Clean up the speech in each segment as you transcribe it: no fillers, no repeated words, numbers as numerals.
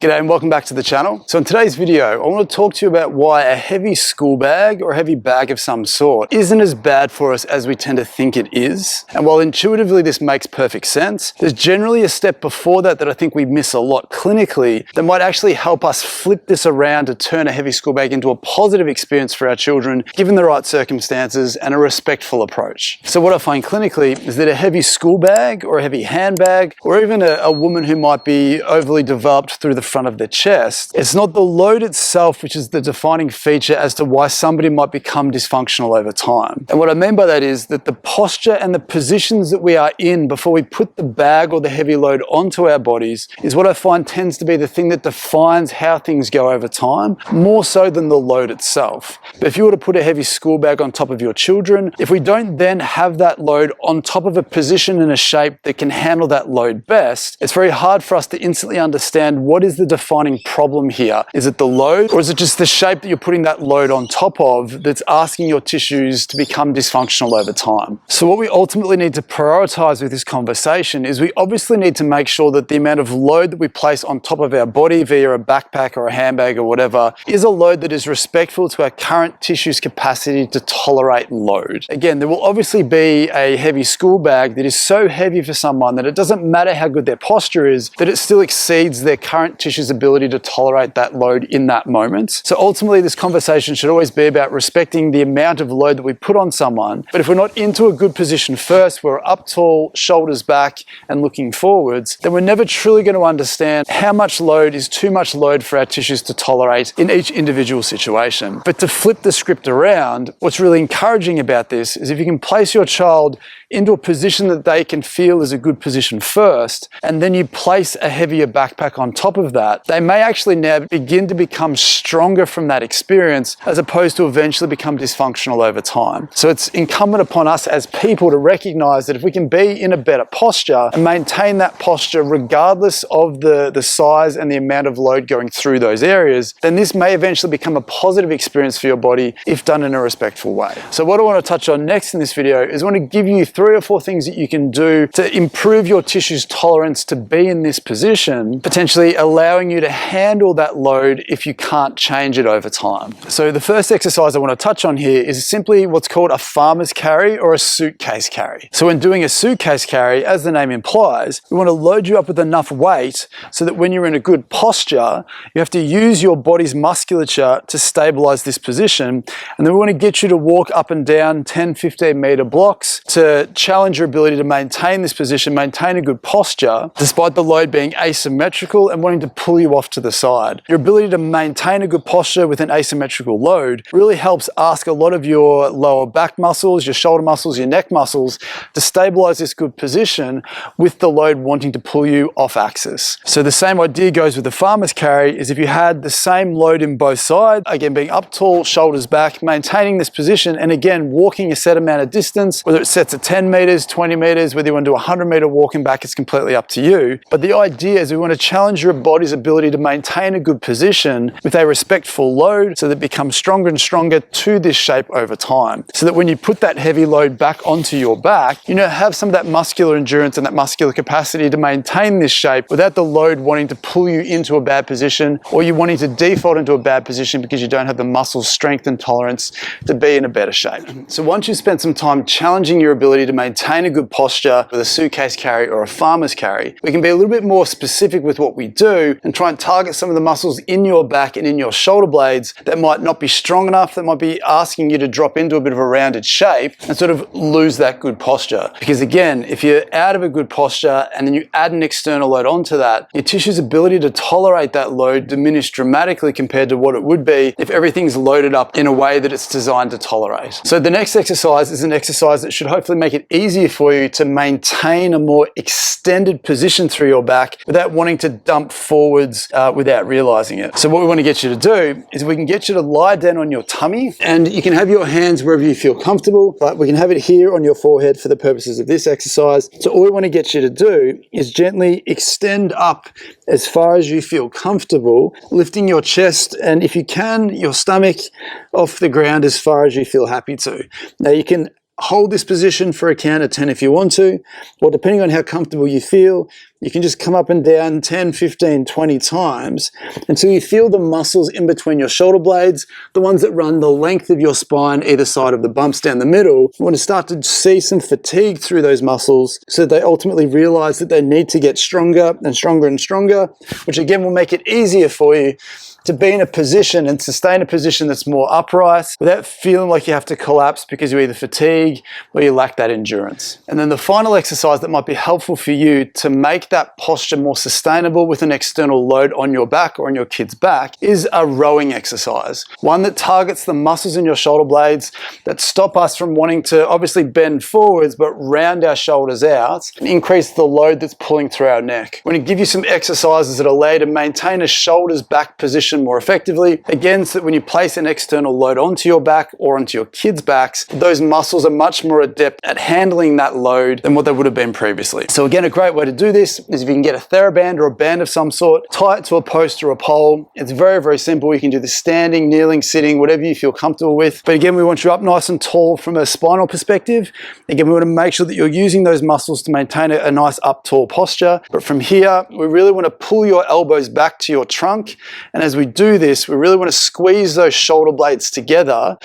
G'day and welcome back to the channel. So in today's video, I want to talk to you about why a heavy school bag or a heavy bag of some sort isn't as bad for us as we tend to think it is. And while intuitively this makes perfect sense, there's generally a step before that I think we miss a lot clinically that might actually help us flip this around to turn a heavy school bag into a positive experience for our children, given the right circumstances and a respectful approach. So what I find clinically is that a heavy school bag or a heavy handbag, or even a woman who might be overly developed through the front of their chest, it's not the load itself which is the defining feature as to why somebody might become dysfunctional over time. And what I mean by that is that the posture and the positions that we are in before we put the bag or the heavy load onto our bodies is what I find tends to be the thing that defines how things go over time, more so than the load itself. But if you were to put a heavy school bag on top of your children, if we don't then have that load on top of a position and a shape that can handle that load best, it's very hard for us to instantly understand what is the defining problem here. Is it the load, or is it just the shape that you're putting that load on top of that's asking your tissues to become dysfunctional over time? So what we ultimately need to prioritize with this conversation is we obviously need to make sure that the amount of load that we place on top of our body via a backpack or a handbag or whatever is a load that is respectful to our current tissue's capacity to tolerate load. Again, there will obviously be a heavy school bag that is so heavy for someone that it doesn't matter how good their posture is, that it still exceeds their current tissue's ability to tolerate that load in that moment. So ultimately, this conversation should always be about respecting the amount of load that we put on someone. But if we're not into a good position first, we're up tall, shoulders back, and looking forwards, then we're never truly going to understand how much load is too much load for our tissues to tolerate in each individual situation. But to flip the script around, what's really encouraging about this is if you can place your child into a position that they can feel is a good position first, and then you place a heavier backpack on top of that, they may actually now begin to become stronger from that experience as opposed to eventually become dysfunctional over time. So it's incumbent upon us as people to recognize that if we can be in a better posture and maintain that posture regardless of the size and the amount of load going through those areas, then this may eventually become a positive experience for your body if done in a respectful way. So what I want to touch on next in this video is I want to give you 3 or 4 things that you can do to improve your tissue's tolerance to be in this position, potentially allowing you to handle that load if you can't change it over time. So the first exercise I want to touch on here is simply what's called a farmer's carry or a suitcase carry. So when doing a suitcase carry, as the name implies, we want to load you up with enough weight so that when you're in a good posture, you have to use your body's musculature to stabilize this position. And then we want to get you to walk up and down 10, 15 meter blocks to challenge your ability to maintain this position, maintain a good posture, despite the load being asymmetrical and wanting to pull you off to the side. Your ability to maintain a good posture with an asymmetrical load really helps ask a lot of your lower back muscles, your shoulder muscles, your neck muscles to stabilize this good position with the load wanting to pull you off axis. So the same idea goes with the farmer's carry, is if you had the same load in both sides, again being up tall, shoulders back, maintaining this position, and again walking a set amount of distance, whether it sets at 10 meters, 20 meters, whether you want to do a 100 meter walking back, it's completely up to you. But the idea is we want to challenge your body's ability to maintain a good position with a respectful load so that it becomes stronger and stronger to this shape over time. So that when you put that heavy load back onto your back, you have some of that muscular endurance and that muscular capacity to maintain this shape without the load wanting to pull you into a bad position or you wanting to default into a bad position because you don't have the muscle strength and tolerance to be in a better shape. So once you've spent some time challenging your ability to maintain a good posture with a suitcase carry or a farmer's carry, we can be a little bit more specific with what we do and try and target some of the muscles in your back and in your shoulder blades that might not be strong enough, that might be asking you to drop into a bit of a rounded shape and sort of lose that good posture. Because again, if you're out of a good posture and then you add an external load onto that, your tissue's ability to tolerate that load diminishes dramatically compared to what it would be if everything's loaded up in a way that it's designed to tolerate. So the next exercise is an exercise that should hopefully make it easier for you to maintain a more extended position through your back without wanting to dump forwards without realizing it. So what we want to get you to do is we can get you to lie down on your tummy, and you can have your hands wherever you feel comfortable, but we can have it here on your forehead for the purposes of this exercise. So all we want to get you to do is gently extend up as far as you feel comfortable, lifting your chest and if you can, your stomach off the ground as far as you feel happy to. Now you can hold this position for a count of 10 if you want to, or depending on how comfortable you feel, You can just come up and down 10, 15, 20 times until you feel the muscles in between your shoulder blades, the ones that run the length of your spine, either side of the bumps down the middle. You want to start to see some fatigue through those muscles so they ultimately realize that they need to get stronger and stronger and stronger, which again will make it easier for you to be in a position and sustain a position that's more upright without feeling like you have to collapse because you either fatigue or you lack that endurance. And then the final exercise that might be helpful for you to make that posture more sustainable with an external load on your back or on your kid's back is a rowing exercise. One that targets the muscles in your shoulder blades that stop us from wanting to obviously bend forwards but round our shoulders out and increase the load that's pulling through our neck. We're going to give you some exercises that allow you to maintain a shoulders back position more effectively. Again, so that when you place an external load onto your back or onto your kids' backs, those muscles are much more adept at handling that load than what they would have been previously. So again, a great way to do this is if you can get a TheraBand or a band of some sort, tie it to a post or a pole. It's very, very simple. You can do this standing, kneeling, sitting, whatever you feel comfortable with. But again, we want you up nice and tall from a spinal perspective. Again, we want to make sure that you're using those muscles to maintain a nice up tall posture. But from here, we really want to pull your elbows back to your trunk. And as we do this, we really want to squeeze those shoulder blades together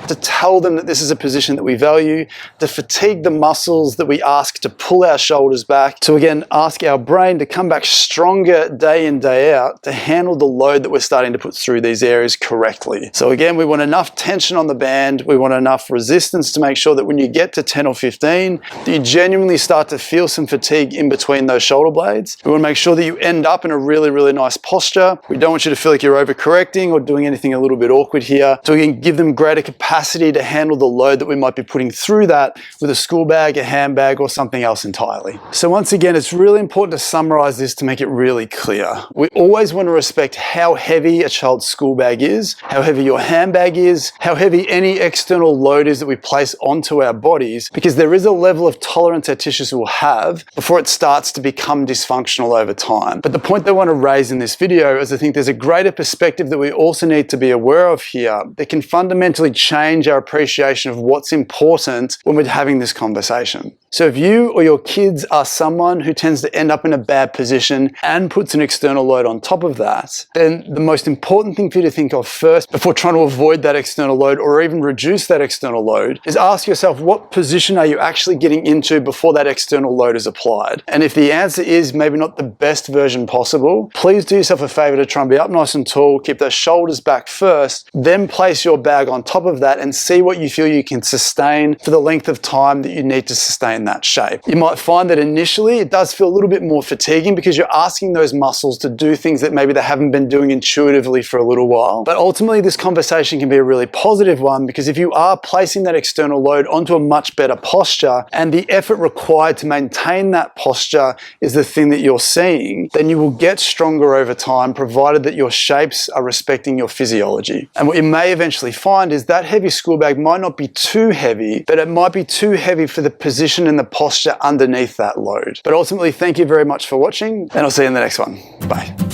to tell them that this is a position that we value, to fatigue the muscles that we ask to pull our shoulders back, to again ask our brain to come back stronger day in, day out to handle the load that we're starting to put through these areas correctly. So again, we want enough tension on the band, we want enough resistance to make sure that when you get to 10 or 15, that you genuinely start to feel some fatigue in between those shoulder blades. We want to make sure that you end up in a really, really nice posture. We don't want you to feel like you're overcorrecting or doing anything a little bit awkward here. So we can give them greater capacity to handle the load that we might be putting through that with a school bag, a handbag, or something else entirely. So once again, it's really important to summarize this to make it really clear. We always want to respect how heavy a child's school bag is, how heavy your handbag is, how heavy any external load is that we place onto our bodies, because there is a level of tolerance our tissues will have before it starts to become dysfunctional over time. But the point that I want to raise in this video is I think there's a greater perspective that we also need to be aware of here that can fundamentally change our appreciation of what's important when we're having this conversation. So if you or your kids are someone who tends to end up in a bad position and puts an external load on top of that, then the most important thing for you to think of first before trying to avoid that external load or even reduce that external load is ask yourself, what position are you actually getting into before that external load is applied? And if the answer is maybe not the best version possible, please do yourself a favor to try and be up nice and tall, keep those shoulders back first, then place your bag on top of that and see what you feel you can sustain for the length of time that you need to sustain that shape. You might find that initially it does feel a little bit more fatiguing because you're asking those muscles to do things that maybe they haven't been doing intuitively for a little while. But ultimately this conversation can be a really positive one because if you are placing that external load onto a much better posture and the effort required to maintain that posture is the thing that you're seeing, then you will get stronger over time provided that your shapes are respecting your physiology. And what you may eventually find is that heavy school bag might not be too heavy, but it might be too heavy for the position and the posture underneath that load. But ultimately, thank you very much for watching, and I'll see you in the next one. Bye.